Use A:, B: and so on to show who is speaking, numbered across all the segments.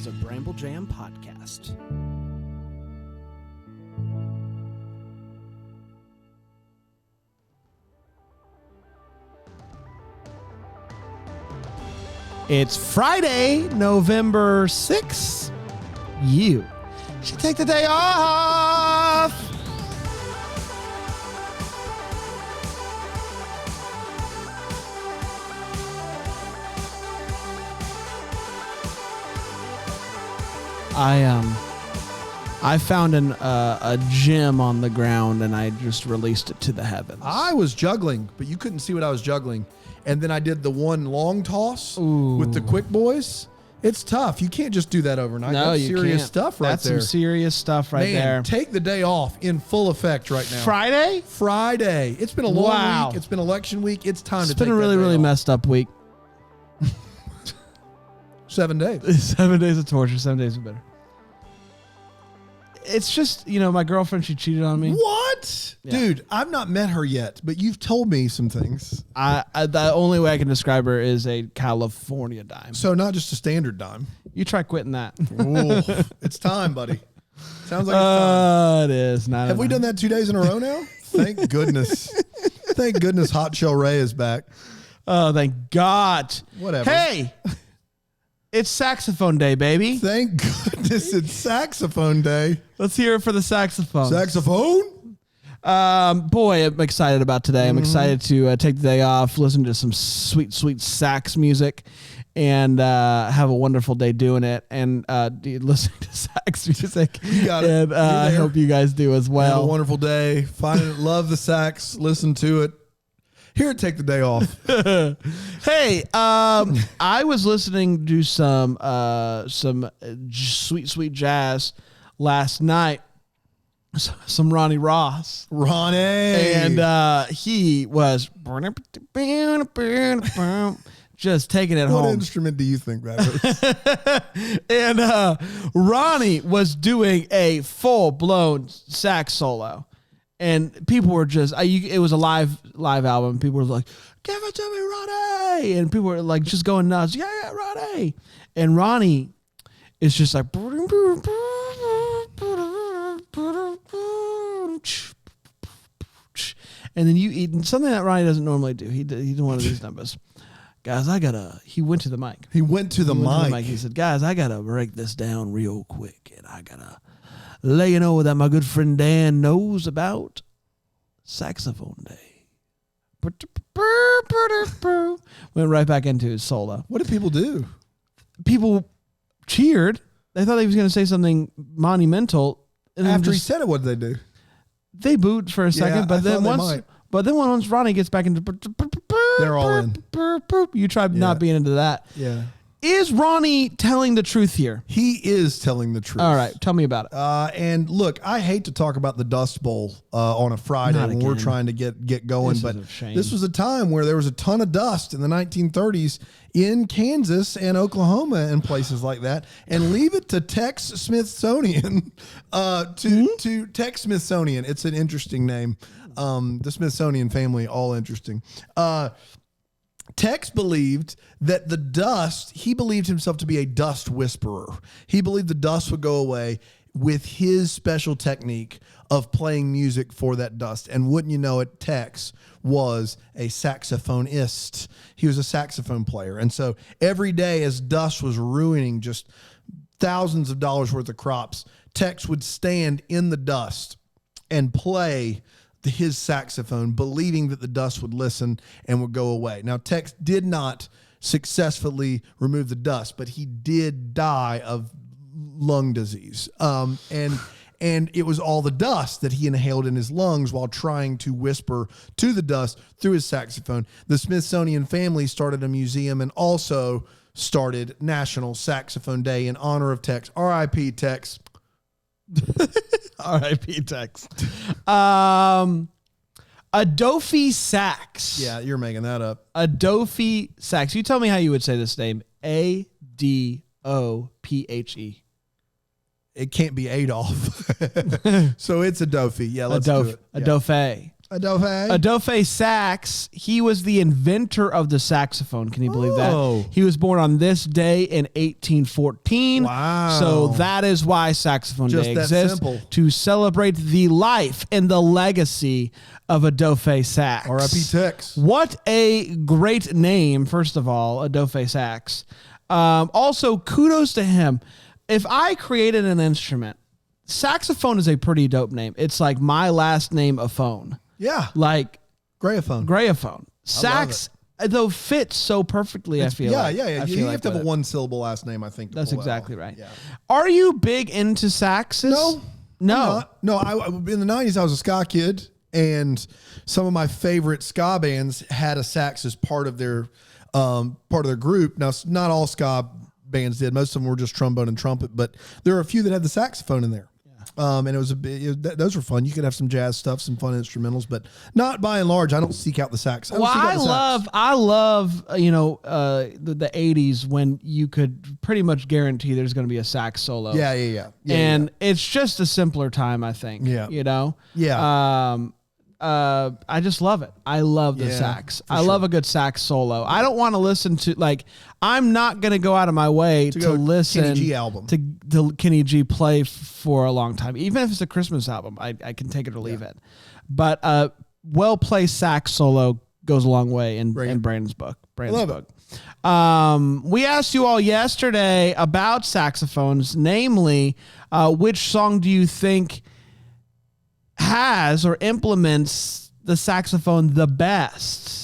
A: is a Bramble Jam podcast. It's Friday, November 6th. You should take the day off. I found a gem on the ground and I just released it to the heavens.
B: I was juggling, but you couldn't see what I was juggling. And then I did the one long toss with the quick boys. It's tough. You can't just do that overnight.
A: No,
B: That's
A: you
B: serious
A: can't.
B: stuff right
A: That's
B: there.
A: some serious stuff right
B: Man,
A: there.
B: take the day off in full effect right now. Friday. It's been a long week. It's been election week. It's time to take
A: It's been a really
B: off.
A: messed up week.
B: 7 days.
A: 7 days of torture. 7 days of better. It's just, my girlfriend, she cheated on me.
B: What?
A: Yeah.
B: Dude, I've not met her yet, but you've told me some things.
A: The only way I can describe her is a California dime.
B: So not just a standard dime.
A: You try quitting that.
B: Ooh, it's time, buddy. Sounds like it's time.
A: It is.
B: Have we done that 2 days in a row now? Thank goodness. Thank goodness Hot Shell Ray is back.
A: Oh, thank God.
B: Whatever.
A: Hey, it's saxophone day, baby.
B: Thank goodness it's saxophone day.
A: Let's hear it for the saxophone.
B: Saxophone?
A: Boy, I'm excited about today. I'm excited to take the day off, listen to some sweet, sweet sax music, and have a wonderful day doing it. And listening to sax music.
B: You got it.
A: And I hope you guys do as well.
B: Have a wonderful day. Find it. Love the sax. Listen to it. Here, take the day off.
A: Hey, I was listening to some sweet, sweet jazz last night. Some Ronnie Ross.
B: Ronnie.
A: And he was just taking it home.
B: What instrument do you think that is?
A: And Ronnie was doing a full-blown sax solo. And people were just, it was a live album. People were like, give it to me, Ronnie. And people were like just going nuts. Yeah, Ronnie. And Ronnie is just like, and then you eat something that Ronnie doesn't normally do. He did one of these numbers. Guys, he went to the mic.
B: He went to the mic.
A: He said, guys, I got to break this down real quick. And I got to let you know that my good friend Dan knows about Saxophone Day. Went right back into his solo.
B: What did people do?
A: People cheered. They thought he was going to say something monumental. And
B: After he said it, what did they do?
A: They booed for a second, but then once Ronnie gets back into,
B: they're all in.
A: You try not being into that.
B: Yeah.
A: Is Ronnie telling the truth here?
B: He is telling the truth.
A: All right, tell me about it.
B: And look, I hate to talk about the Dust Bowl on a Friday when we're trying to get going, but this was a time where there was a ton of dust in the 1930s in Kansas and Oklahoma and places like that. And leave it to Tex Smithsonian, to Tex Smithsonian. It's an interesting name. The Smithsonian family, all interesting. Tex believed that he believed himself to be a dust whisperer. He believed the dust would go away with his special technique of playing music for that dust. And wouldn't you know it, Tex was a saxophonist. He was a saxophone player. And so every day as dust was ruining just thousands of dollars worth of crops, Tex would stand in the dust and play his saxophone, believing that the dust would listen and would go away. Now, Tex did not successfully remove the dust, but he did die of lung disease. And it was all the dust that he inhaled in his lungs while trying to whisper to the dust through his saxophone. The Smithsonian family started a museum and also started National Saxophone Day in honor of Tex. R.I.P. Tex.
A: R.I.P. Tex. Adobe Sax.
B: Yeah, you're making that up.
A: Adobe Sax. You tell me how you would say this name. Adophe. It
B: can't be Adolf. So it's Adobe. Yeah, let's do it. Yeah.
A: Adobe. Adolphe Sax, he was the inventor of the saxophone. Can you believe that? He was born on this day in 1814.
B: Wow.
A: So that is why Saxophone
B: Just
A: Day
B: that
A: exists,
B: simple.
A: to celebrate the life and the legacy of Adolphe Sax.
B: R.I.P. Tex.
A: What a great name, first of all, Adolphe Sax. Also, kudos to him. If I created an instrument, saxophone is a pretty dope name. It's like my last name, a phone.
B: Yeah.
A: Like
B: Grayophone.
A: Sax, though, fits so perfully, I feel like.
B: Yeah. You have to have a one-syllable last name, I think.
A: That's exactly right.
B: Yeah.
A: Are you big into saxes?
B: No. In the 90s, I was a ska kid, and some of my favorite ska bands had a sax as part of their group. Now, not all ska bands did. Most of them were just trombone and trumpet, but there were a few that had the saxophone in there. And it was those were fun. You could have some jazz stuff, some fun instrumentals, but not by and large. I don't seek out the sax.
A: I love the 80s when you could pretty much guarantee there's going to be a sax solo.
B: Yeah.
A: It's just a simpler time, I think.
B: Yeah.
A: You know?
B: Yeah.
A: I just love it. I love the sax. I love a good sax solo. I don't want to listen to, like, I'm not going to go out of my way to listen
B: Kenny G album.
A: to Kenny G play for a long time. Even if it's a Christmas album, I can take it or leave it. But well-placed sax solo goes a long way in Brandon's book. We asked you all yesterday about saxophones, namely, which song do you think has or implements the saxophone the best?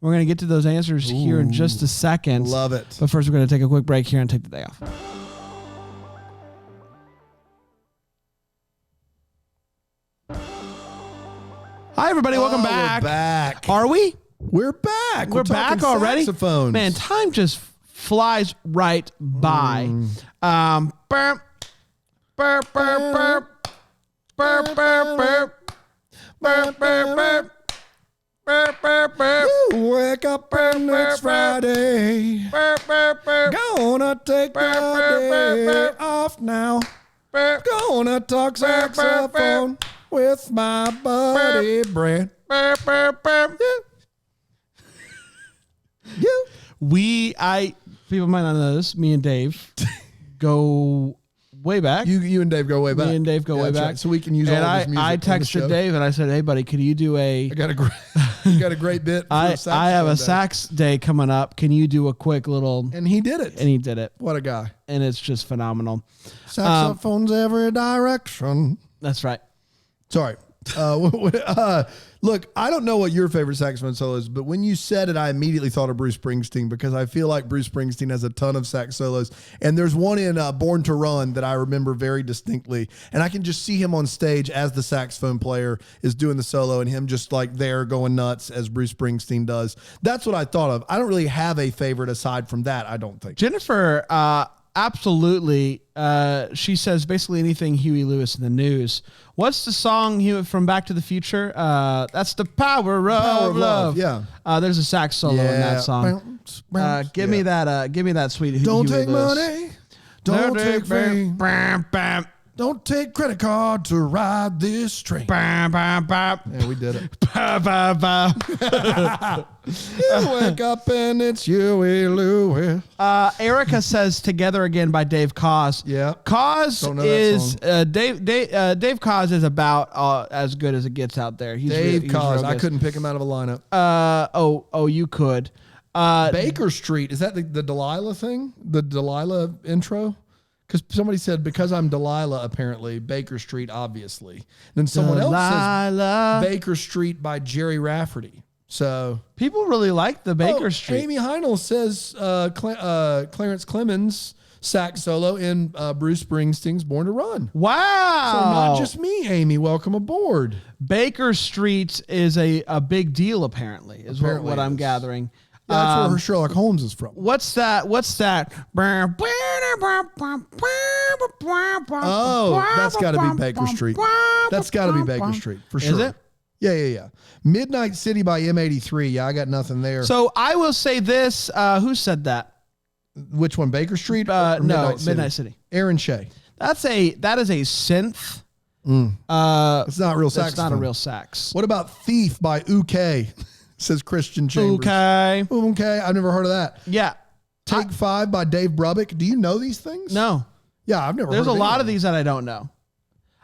A: We're going to get to those answers here in just a second.
B: Love it.
A: But first, we're going to take a quick break here and take the day off. Hi, everybody. Welcome back.
B: We're back.
A: Are we?
B: We're back.
A: We're back already?
B: Saxophones.
A: Man, time just flies right by. Burp, burp, burp, burp. Burp, burp, burp. Burp, burp, burp. Burp, burp, burp.
B: Wake up and it's Friday.
A: Burp, burp, burp.
B: Gonna take the day off now. Gonna talk saxophone with my buddy Brent.
A: Burp, burp, burp. People might not know this. Me and Dave go way back.
B: You and Dave go way back.
A: Me and Dave go way back.
B: Right. So we can use all of his music.
A: I texted Dave and I said, "Hey, buddy, could you do a?
B: I got a great bit.
A: I have a sax day coming up. Can you do a quick little?"
B: And he did it.
A: And he did it.
B: What a guy!
A: And it's just phenomenal.
B: Saxophones every direction.
A: That's right.
B: Sorry. Look, I don't know what your favorite saxophone solo is, but when you said it, I immediately thought of Bruce Springsteen because I feel like Bruce Springsteen has a ton of sax solos. And there's one in Born to Run that I remember very distinctly. And I can just see him on stage as the saxophone player is doing the solo and him just like there going nuts as Bruce Springsteen does. That's what I thought of. I don't really have a favorite aside from that, I don't think.
A: Jennifer, absolutely. She says basically anything Huey Lewis in the News. What's the song from Back to the Future? That's the power of love.
B: Yeah.
A: There's a sax solo in that song. Give me that sweet.
B: Don't
A: Huey
B: take
A: Lewis.
B: money. Don't take fame. Don't take credit card to ride this train. Yeah, we did it. You wake up and it's Huey Lewis.
A: Erica says "Together Again" by Dave Koz.
B: Yeah,
A: Koz is Dave Koz is about as good as it gets out there.
B: Dave Koz. I couldn't pick him out of a lineup.
A: You could.
B: Baker Street, is that the Delilah thing? The Delilah intro? Because somebody said, because I'm Delilah, apparently, Baker Street, obviously. Then someone else says Baker Street by Jerry Rafferty. So
A: people really like the Baker Street.
B: Amy Heinel says Clarence Clemens sax solo in Bruce Springsteen's Born to Run.
A: Wow.
B: So not just me, Amy. Welcome aboard.
A: Baker Street is a big deal, apparently, is what I'm gathering.
B: Yeah, that's where her Sherlock Holmes is from.
A: What's that?
B: Oh, that's got to be Baker Street. That's got to be Baker Street, for sure.
A: Is it?
B: Yeah. Midnight City by M83. Yeah, I got nothing there.
A: So I will say this. Who said that?
B: Which one, Baker Street?
A: No, Midnight City.
B: Aaron Shea.
A: That is a synth
B: It's not real saxophone.
A: It's not a real sax.
B: What about Thief by UK? Says Christian Chambers.
A: Okay.
B: I've never heard of that.
A: Yeah.
B: Take 5 by Dave Brubeck. Do you know these things?
A: No.
B: Yeah, I've never
A: There's
B: heard
A: a lot of these that I don't know.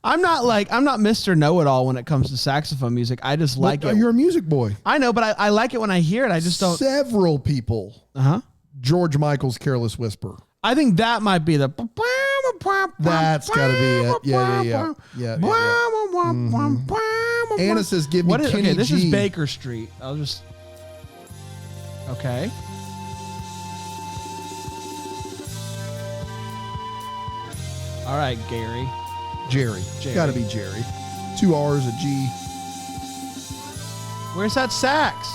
A: I'm not Mr. Know-It-all when it comes to saxophone music. I just like it.
B: You're a music boy.
A: I know, but I like it when I hear it. I just don't.
B: Several people. George Michael's Careless Whisper.
A: I think that might be the.
B: That's got to be it. Yeah. Anna says, give me Kenny G.
A: This is Baker Street. I'll just. Okay. All right, Gary.
B: Jerry. Got to be Jerry. 2 R's, a G.
A: Where's that sax?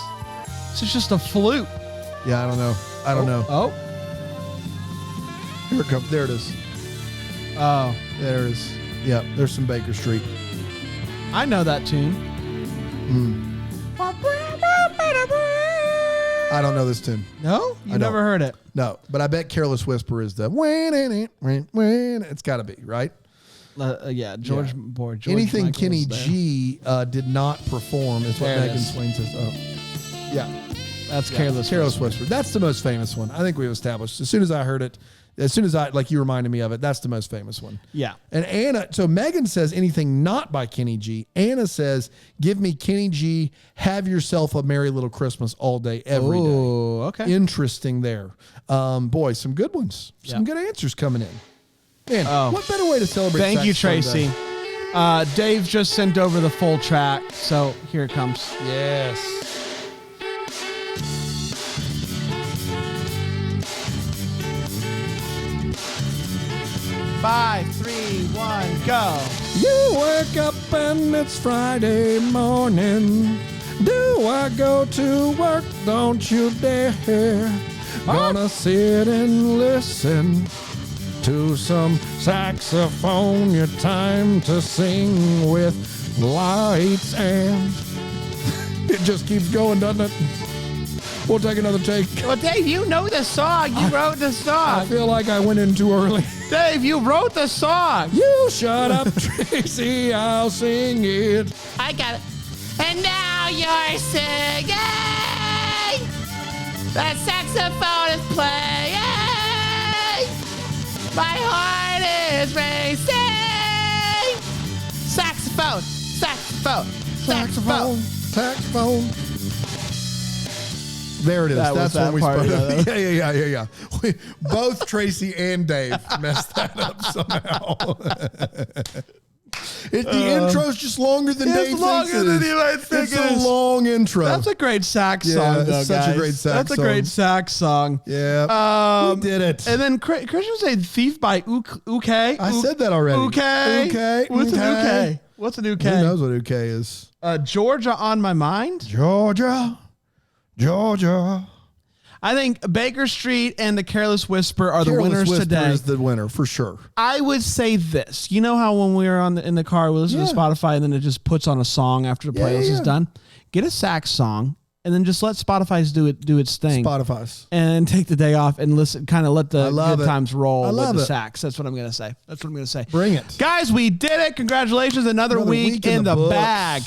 A: This is just a flute.
B: Yeah, I don't know. I don't know.
A: Oh.
B: Here it comes. There it is.
A: Oh.
B: There it is. Yep, there's some Baker Street.
A: I know that tune.
B: I don't know this tune.
A: No? You never heard it?
B: No, but I bet Careless Whisper is the it's got to be, right?
A: Yeah, George.
B: Anything
A: Michael
B: Kenny G did not perform is what Megan Swain says. Oh, yeah,
A: that's Careless
B: Whisper. That's the most famous one. I think we've established. As soon as I heard it, like you reminded me of it, that's the most famous one.
A: Yeah.
B: And Anna, so Megan says anything not by Kenny G. Anna says, give me Kenny G. Have yourself a merry little Christmas all day, every day.
A: Oh, okay.
B: Interesting there. Boy, some good ones. Some good answers coming in. Man, what better way to celebrate?
A: Thank you, Tracy. Dave just sent over the full track, so here it comes.
B: Yes.
A: Five, 3, 1, go.
B: You wake up and it's Friday morning. Do I go to work? Don't you dare. Gonna sit and listen to some saxophone. Your time to sing with lights, and it just keeps going, doesn't it? We'll take another take.
A: Well, Dave, you know the song. You wrote the song.
B: I feel like I went in too early.
A: Dave, you wrote the song.
B: You shut up, Tracy. I'll sing it.
A: I got it. And now you're singing. That saxophone is playing. My heart is racing. Saxophone, saxophone, saxophone,
B: saxophone. There it is. That's when we spoke. Yeah. Both Tracy and Dave messed that up somehow. The intro's just longer than Dave thinks it is. It's a long intro.
A: That's a great sax song, though,
B: such a great sax song.
A: That's a great sax song.
B: Yeah. We did it.
A: And then Christian said Thief by Uke.
B: I said that already.
A: Uke. What's an Uke? What's an Uke?
B: Who knows what Uke is?
A: Georgia on My Mind.
B: Georgia.
A: I think Baker Street and the Careless Whisper are the winners today.
B: Careless Whisper is the winner for sure.
A: I would say this. You know how when we were in the car, we listen to Spotify and then it just puts on a song after the playlist is done? Get a sax song and then just let Spotify's do its thing.
B: Spotify's.
A: And take the day off and listen, kind of let the good times roll with the sax. That's what I'm going to say.
B: Bring it.
A: Guys, we did it. Congratulations. Another week in the bag.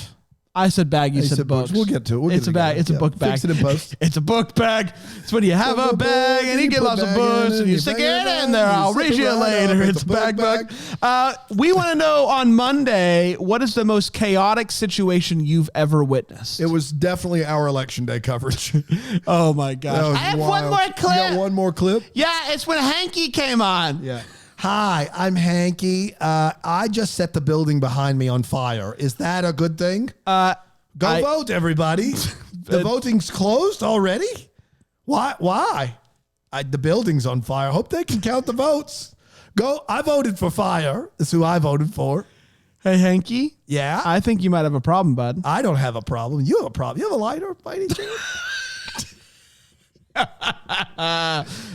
A: I said bag. You said books.
B: We'll get to it.
A: It's a bag. It's a book bag.
B: Fix it in post.
A: It's a book bag. It's when you have a bag and you get lots of books and you stick it in there. I'll read you later. It's a bag. We want to know on Monday, what is the most chaotic situation you've ever witnessed?
B: It was definitely our election day coverage.
A: Oh my gosh!
B: I
A: have one more clip.
B: You got one more clip?
A: Yeah, it's when Hanky came on.
B: Yeah. Hi, I'm Hanky. I just set the building behind me on fire. Is that a good thing? Go vote, everybody. The voting's closed already? Why? The building's on fire. Hope they can count the votes. I voted for fire. That's who I voted for.
A: Hey, Hanky.
B: Yeah?
A: I think you might have a problem, bud.
B: I don't have a problem. You have a problem. You have a lighter by any chance?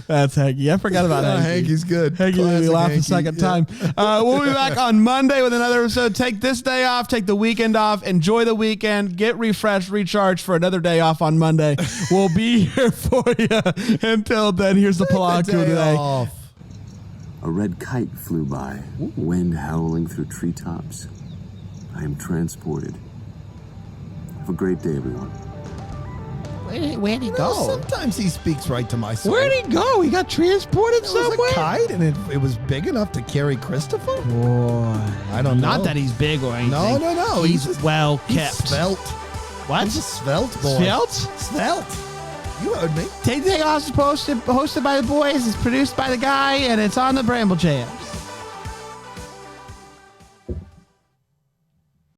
A: That's Hanky. I forgot about Hanky.
B: Hanky's good.
A: Hanky made me laugh the second time. We'll be back on Monday with another episode. Take this day off. Take the weekend off. Enjoy the weekend. Get refreshed, recharged for another day off on Monday. We'll be here for you. Until then, here's the Palaku today.
C: A red kite flew by, wind howling through treetops. I am transported. Have a great day, everyone.
A: Where'd he go?
B: Sometimes he speaks right to my soul.
A: Where'd he go? He got transported somewhere?
B: It was a kite, and it was big enough to carry Christopher?
A: Boy.
B: I don't know.
A: Not that he's big or anything.
B: No.
A: He's well kept.
B: He's svelte.
A: What?
B: He's a svelte boy.
A: Svelte?
B: Svelte. You heard me.
A: Take Off is hosted by the boys. It's produced by the guy, and it's on the Bramble Jams.